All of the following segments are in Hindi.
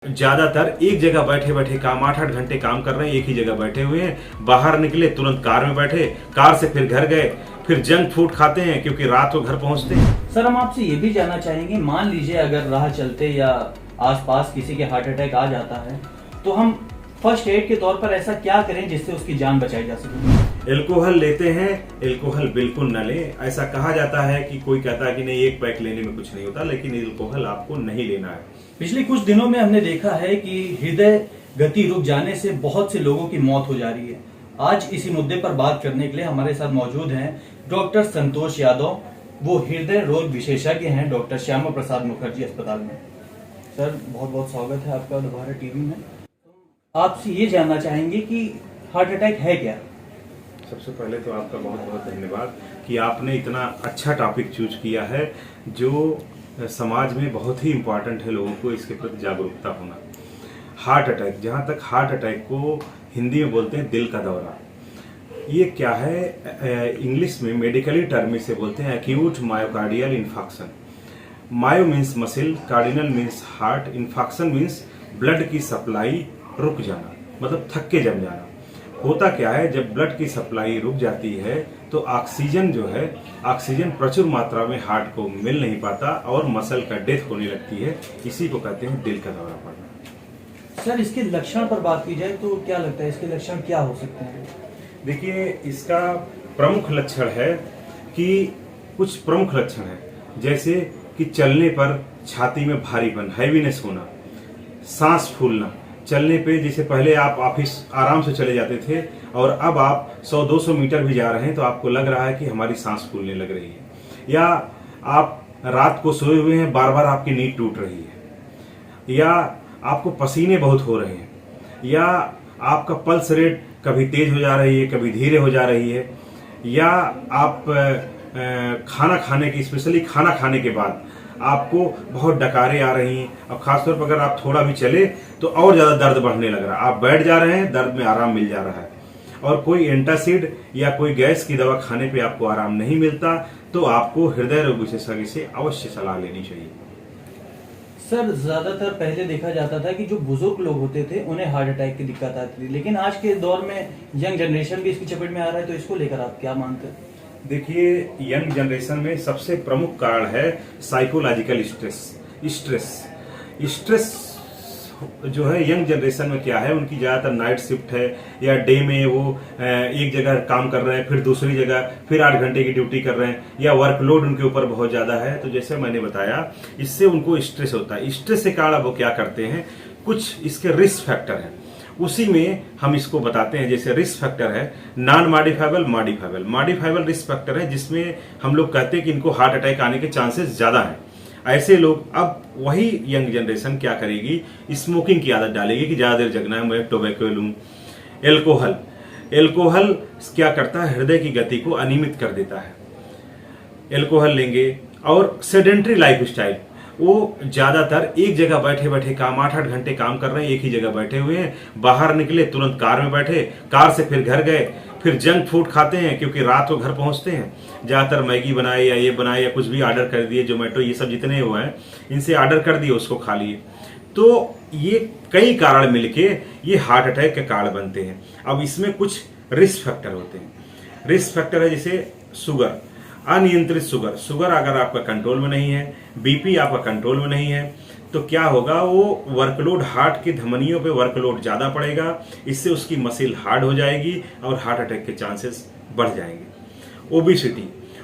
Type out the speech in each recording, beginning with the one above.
ज्यादातर एक जगह बैठे बैठे काम 8-8 घंटे काम कर रहे हैं, एक ही जगह बैठे हुए हैं। बाहर निकले तुरंत कार में बैठे, कार से फिर घर गए, फिर जंक फूड खाते हैं क्योंकि रात को घर पहुंचते हैं। सर, हम आपसे ये भी जानना चाहेंगे, मान लीजिए अगर राह चलते या आसपास किसी के हार्ट अटैक आ जाता है तो हम फर्स्ट एड के तौर पर ऐसा क्या करें जिससे उसकी जान बचाई जा सके? एल्कोहल लेते हैं, एल्कोहल बिल्कुल न लें। ऐसा कहा जाता है कि कोई कहता है कि नहीं एक पैक लेने में कुछ नहीं होता, लेकिन एल्कोहल आपको नहीं लेना है। पिछले कुछ दिनों में हमने देखा है कि हृदय गति रुक जाने से बहुत से लोगों की मौत हो जा रही है। आज इसी मुद्दे पर बात करने के लिए हमारे साथ मौजूद हैं डॉक्टर संतोष यादव। वो हृदय रोग विशेषज्ञ हैं डॉक्टर श्यामा प्रसाद मुखर्जी अस्पताल में। सर, बहुत बहुत स्वागत है आपका दोबारा टीवी में। आपसे ये जानना चाहेंगे कि हार्ट अटैक है क्या? सबसे पहले तो आपका बहुत बहुत धन्यवाद कि आपने इतना अच्छा टॉपिक चूज किया है जो समाज में बहुत ही इम्पोर्टेंट है, लोगों को इसके प्रति जागरूकता होना। हार्ट अटैक, जहाँ तक हार्ट अटैक को हिंदी में बोलते हैं दिल का दौरा। ये क्या है, इंग्लिश में मेडिकली टर्म से बोलते हैं acute myocardial infection. Myo means muscle, cardinal means heart, infection means blood की सप्लाई रुक जाना, मतलब थक के जम जाना। होता क्या है, जब ब्लड की सप्लाई रुक जाती है तो ऑक्सीजन जो है, ऑक्सीजन प्रचुर मात्रा में हार्ट को मिल नहीं पाता और मसल का डेथ होने लगती है। इसी को कहते हैं दिल का दौरा पड़ना। सर, इसके लक्षण पर बात की जाए तो क्या लगता है, इसके लक्षण क्या हो सकते हैं? देखिए, इसका प्रमुख लक्षण है कि कुछ प्रमुख लक्षण है, जैसे कि चलने पर छाती में भारीपन, हैवीनेस होना, सांस फूलना। चलने पे जैसे पहले आप ऑफिस आराम से चले जाते थे और अब आप 100-200 मीटर भी जा रहे हैं तो आपको लग रहा है कि हमारी सांस फूलने लग रही है। या आप रात को सोए हुए हैं, बार बार आपकी नींद टूट रही है। या आपको पसीने बहुत हो रहे हैं। या आपका पल्स रेट कभी तेज हो जा रही है, कभी धीरे हो जा रही है। या आप खाना खाने की, स्पेशली खाना खाने के बाद आपको बहुत डकारें आ रही हैं। अब खासतौर पर अगर आप थोड़ा भी चले तो और ज्यादा दर्द बढ़ने लग रहा है। आप बैठ जा रहे हैं, दर्द में आराम मिल जा रहा है। और कोई एंटासिड या कोई गैस की दवा खाने पे आपको आराम नहीं मिलता तो आपको हृदय रोग विशेषज्ञ से अवश्य सलाह लेनी चाहिए। सर, ज्यादातर पहले देखा जाता था कि जो बुजुर्ग लोग होते थे उन्हें हार्ट अटैक की दिक्कत आती थी, लेकिन आज के दौर में यंग जनरेशन भी इसकी चपेट में आ रहा है, तो इसको लेकर आप क्या मानते हैं? देखिए, यंग जनरेशन में सबसे प्रमुख कारण है साइकोलॉजिकल स्ट्रेस जो है यंग जनरेशन में क्या है, उनकी ज्यादातर नाइट शिफ्ट है या डे में वो एक जगह काम कर रहे हैं, फिर दूसरी जगह फिर 8 घंटे की ड्यूटी कर रहे हैं, या वर्कलोड उनके ऊपर बहुत ज्यादा है। तो जैसे मैंने बताया, इससे उनको स्ट्रेस होता है। स्ट्रेस के कारण वो क्या करते हैं, कुछ इसके रिस्क फैक्टर है, उसी में हम इसको बताते हैं। जैसे रिस्क फैक्टर है non modifiable, modifiable risk factor है जिसमें हम लोग कहते हैं कि इनको हार्ट अटैक आने के चांसेस ज्यादा हैं। ऐसे लोग, अब वही यंग जनरेशन क्या करेगी, स्मोकिंग की आदत डालेगी कि ज्यादा देर जगना है, मैं टोबैको लूं। एल्कोहल क्या करता है, हृदय की गति को अनियमित कर देता है। एल्कोहल लेंगे। और सेडेंट्री लाइफ स्टाइल, वो ज्यादातर एक जगह बैठे बैठे काम 8-8 घंटे काम कर रहे हैं, एक ही जगह बैठे हुए हैं। बाहर निकले तुरंत कार में बैठे, कार से फिर घर गए, फिर जंक फूड खाते हैं क्योंकि रात को घर पहुंचते हैं। ज्यादातर मैगी बनाए या ये बनाए या कुछ भी ऑर्डर कर दिए, जोमेटो ये सब जितने हुए हैं इनसे ऑर्डर कर दिए, उसको खा लिए। तो ये कई कारण मिलके ये हार्ट अटैक के कारण बनते हैं। अब इसमें कुछ रिस्क फैक्टर होते हैं। रिस्क फैक्टर है जैसे शुगर, अनियंत्रित शुगर अगर आपका कंट्रोल में नहीं है, बीपी आपका कंट्रोल में नहीं है, तो क्या होगा, वो वर्कलोड, हार्ट की धमनियों पे वर्कलोड ज्यादा पड़ेगा। इससे उसकी मसिल हार्ड हो जाएगी और हार्ट अटैक के चांसेस बढ़ जाएंगे।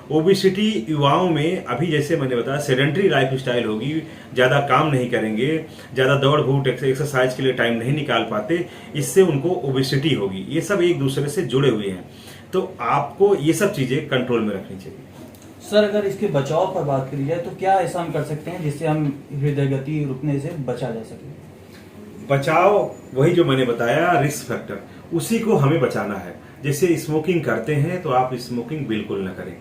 ओबिसिटी युवाओं में, अभी जैसे मैंने बताया, सेडेंट्री लाइफ स्टाइल होगी, ज्यादा काम नहीं करेंगे, ज्यादा दौड़ घूट एक्सरसाइज के लिए टाइम नहीं निकाल पाते, इससे उनको ओबिसिटी होगी। ये सब एक दूसरे से जुड़े हुए हैं, तो आपको ये सब चीजें कंट्रोल में रखनी चाहिए। सर, अगर इसके बचाव पर बात करी जाए तो क्या ऐसा हम कर सकते हैं जिससे हम हृदय गति रुकने से बचा जा सके? बचाव वही जो मैंने बताया, रिस्क फैक्टर, उसी को हमें बचाना है। जैसे स्मोकिंग करते हैं तो आप स्मोकिंग बिल्कुल न करें।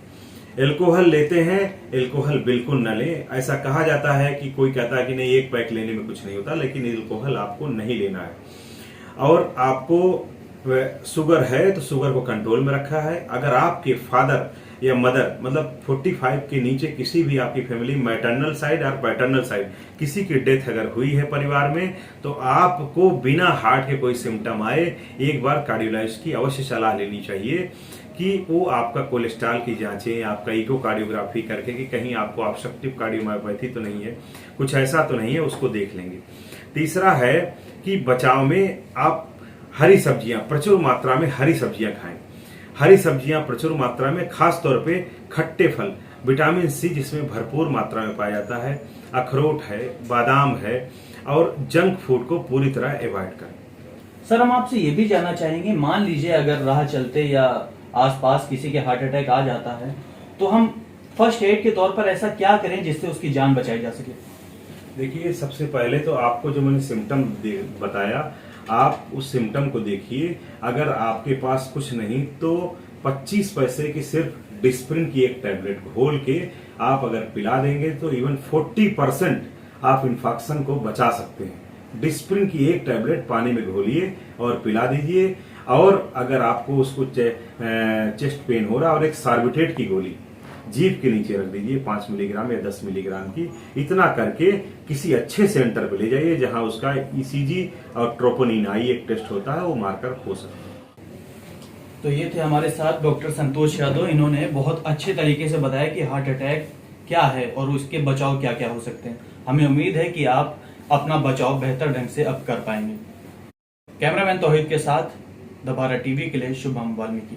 एल्कोहल लेते हैं, एल्कोहल बिल्कुल न लें। ऐसा कहा जाता है कि कोई कहता है कि नहीं एक पैक लेने में कुछ नहीं होता, लेकिन एल्कोहल आपको नहीं लेना है। और आपको शुगर है तो शुगर को कंट्रोल में रखा है। अगर आपके फादर या मदर, मतलब 45 के नीचे किसी भी आपकी फैमिली मैटरनल साइड और पैटर्नल साइड किसी की डेथ अगर हुई है परिवार में, तो आपको बिना हार्ट के कोई सिम्टम आए एक बार कार्डियोलॉजिस्ट की अवश्य सलाह लेनी चाहिए कि वो आपका कोलेस्ट्रॉल की जांचें, आपका इकोकार्डियोग्राफी करके कि कहीं आपको ऑब्स्ट्रक्टिव कार्डियोमायोपैथी तो नहीं है, कुछ ऐसा तो नहीं है, उसको देख लेंगे। तीसरा है कि बचाव में आप हरी सब्जियां, प्रचुर मात्रा में हरी सब्जियां खाएं। हरी सब्जियां प्रचुर मात्रा में, खास तौर पे खट्टे फल, विटामिन सी जिसमें भरपूर मात्रा में पाया जाता है, अखरोट है, बादाम है, और जंक फूड को पूरी तरह अवॉइड करें। सर हम आपसे ये भी जानना चाहेंगे, मान लीजिए अगर राह चलते या आसपास किसी के हार्ट अटैक आ जाता है, तो हम फर्स्ट एड के तौर पर ऐसा क्या करें जिससे उसकी जान बचाई जा सके? देखिए, सबसे पहले तो आपको जो मैंने सिम्टम बताया, आप उस सिम्टम को देखिए। अगर आपके पास कुछ नहीं तो 25 पैसे की सिर्फ डिस्प्रिन की एक टैबलेट घोल के आप अगर पिला देंगे तो इवन 40% आप इन्फेक्शन को बचा सकते हैं। डिस्प्रिन की एक टैबलेट पानी में घोलिए और पिला दीजिए। और अगर आपको उसको चेस्ट पेन हो रहा है, और एक सार्बिट्रेट की गोली जीभ के नीचे रख दीजिए 5 मिलीग्राम या 10 मिलीग्राम की। इतना करके किसी अच्छे सेंटर पे ले जाइए जहां उसका ईसीजी और ट्रोपोनिन आई एक टेस्ट होता है, वो मार्कर हो सकता है। तो ये थे हमारे साथ डॉक्टर संतोष यादव। इन्होंने बहुत अच्छे तरीके से बताया कि हार्ट अटैक क्या है और उसके बचाव क्या क्या हो सकते हैं। हमें उम्मीद है कि आप अपना बचाव बेहतर ढंग से अब कर पाएंगे। कैमरामैन तौहीद के साथ द भारत टीवी के लिए शुभम वाल्मीकि।